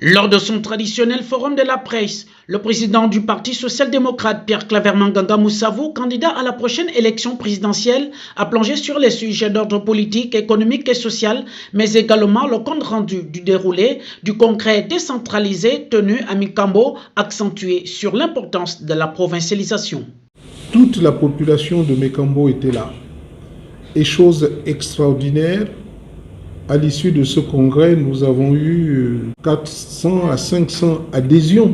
Lors de son traditionnel forum de la presse, le président du Parti social-démocrate Pierre-Claver Manganga Moussavou, candidat à la prochaine élection présidentielle, a plongé sur les sujets d'ordre politique, économique et social, mais également le compte rendu du déroulé du congrès décentralisé tenu à Mikambo, accentué sur l'importance de la provincialisation. Toute la population de Mikambo était là. Et chose extraordinaire, à l'issue de ce congrès, nous avons eu 400 à 500 adhésions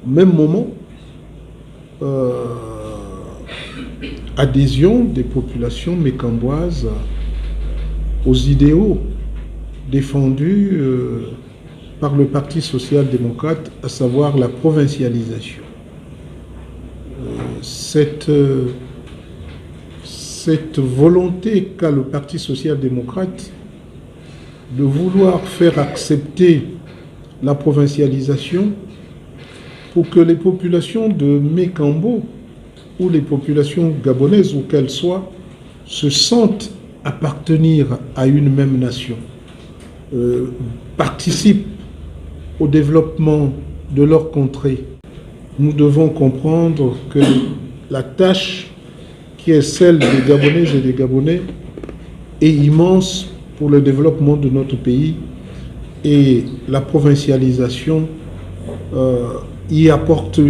au même moment. Adhésion des populations mékamboises aux idéaux défendus par le Parti social-démocrate, à savoir la provincialisation. Cette volonté qu'a le Parti social-démocrate de vouloir faire accepter la provincialisation pour que les populations de Mikambo ou les populations gabonaises, où qu'elles soient, se sentent appartenir à une même nation, participent au développement de leur contrée. Nous devons comprendre que la tâche qui est celle des Gabonaises et des Gabonais est immense pour le développement de notre pays, et la provincialisation y apporte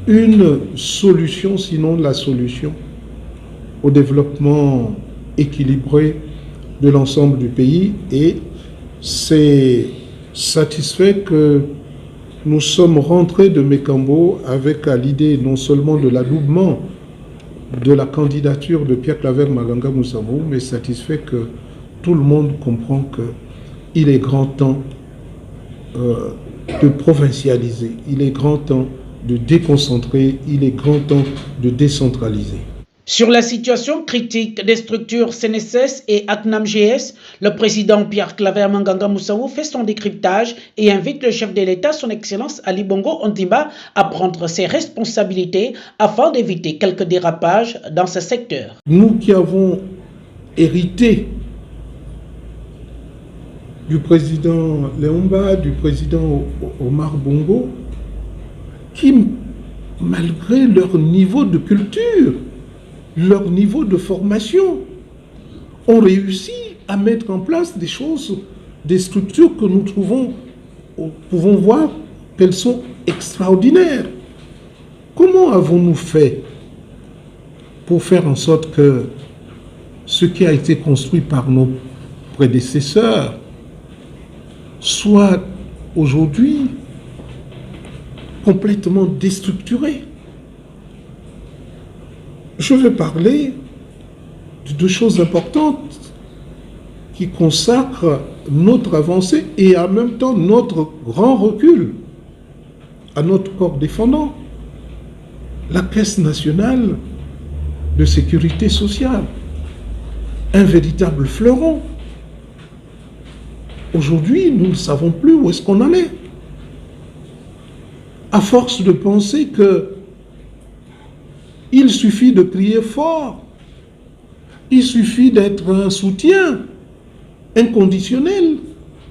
une solution, sinon la solution, au développement équilibré de l'ensemble du pays. Et c'est satisfait que nous sommes rentrés de Mikambo avec à l'idée non seulement de l'adoubement de la candidature de Pierre-Claver Manganga Moussavou, mais satisfait que tout le monde comprend qu'il est grand temps de provincialiser, il est grand temps de déconcentrer, il est grand temps de décentraliser. Sur la situation critique des structures CNSS et ACNAM-GS, le président Pierre-Claver Manganga Moussavou fait son décryptage et invite le chef de l'État, son Excellence Ali Bongo Ondimba, à prendre ses responsabilités afin d'éviter quelques dérapages dans ce secteur. Nous qui avons hérité du président Léomba, du président Omar Bongo, qui, malgré leur niveau de culture, leur niveau de formation, ont réussi à mettre en place des choses, des structures que nous pouvons voir qu'elles sont extraordinaires. Comment avons-nous fait pour faire en sorte que ce qui a été construit par nos prédécesseurs soit aujourd'hui complètement déstructuré? Je vais parler de deux choses importantes qui consacrent notre avancée et en même temps notre grand recul à notre corps défendant, la Caisse nationale de sécurité sociale, un véritable fleuron. Aujourd'hui, nous ne savons plus où est-ce qu'on en est. À force de penser qu'il suffit de crier fort, il suffit d'être un soutien inconditionnel,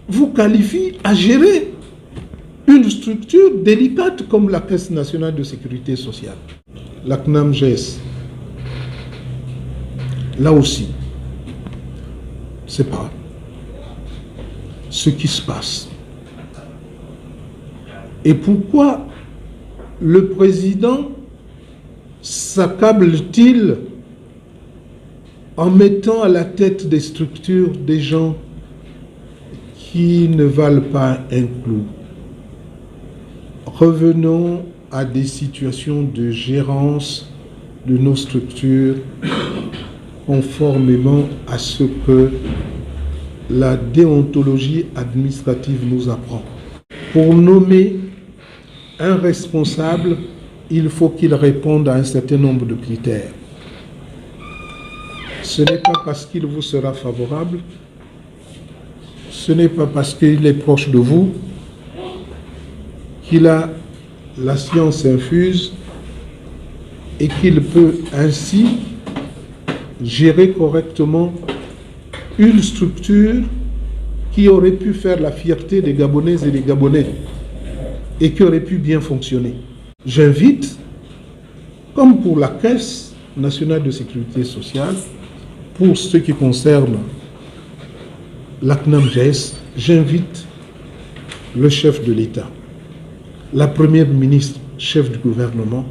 vous qualifie à gérer une structure délicate comme la Caisse nationale de sécurité sociale. La CNAM-GS, là aussi, c'est pas ce qui se passe. Et pourquoi le président s'accable-t-il en mettant à la tête des structures des gens qui ne valent pas un clou? Revenons à des situations de gérance de nos structures conformément à ce que la déontologie administrative nous apprend. Pour nommer un responsable, il faut qu'il réponde à un certain nombre de critères. Ce n'est pas parce qu'il vous sera favorable, ce n'est pas parce qu'il est proche de vous, qu'il a la science infuse et qu'il peut ainsi gérer correctement une structure qui aurait pu faire la fierté des Gabonaises et des Gabonais et qui aurait pu bien fonctionner. J'invite, comme pour la Caisse nationale de sécurité sociale, pour ce qui concerne la CNAMGS, j'invite le chef de l'État, la première ministre, chef du gouvernement,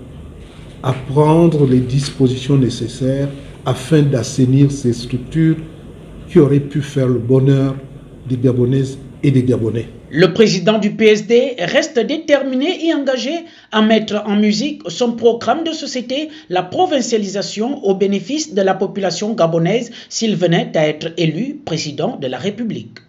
à prendre les dispositions nécessaires afin d'assainir ces structures qui auraient pu faire le bonheur des Gabonaises et des Gabonais. Le président du PSD reste déterminé et engagé à mettre en musique son programme de société, la provincialisation au bénéfice de la population gabonaise s'il venait à être élu président de la République.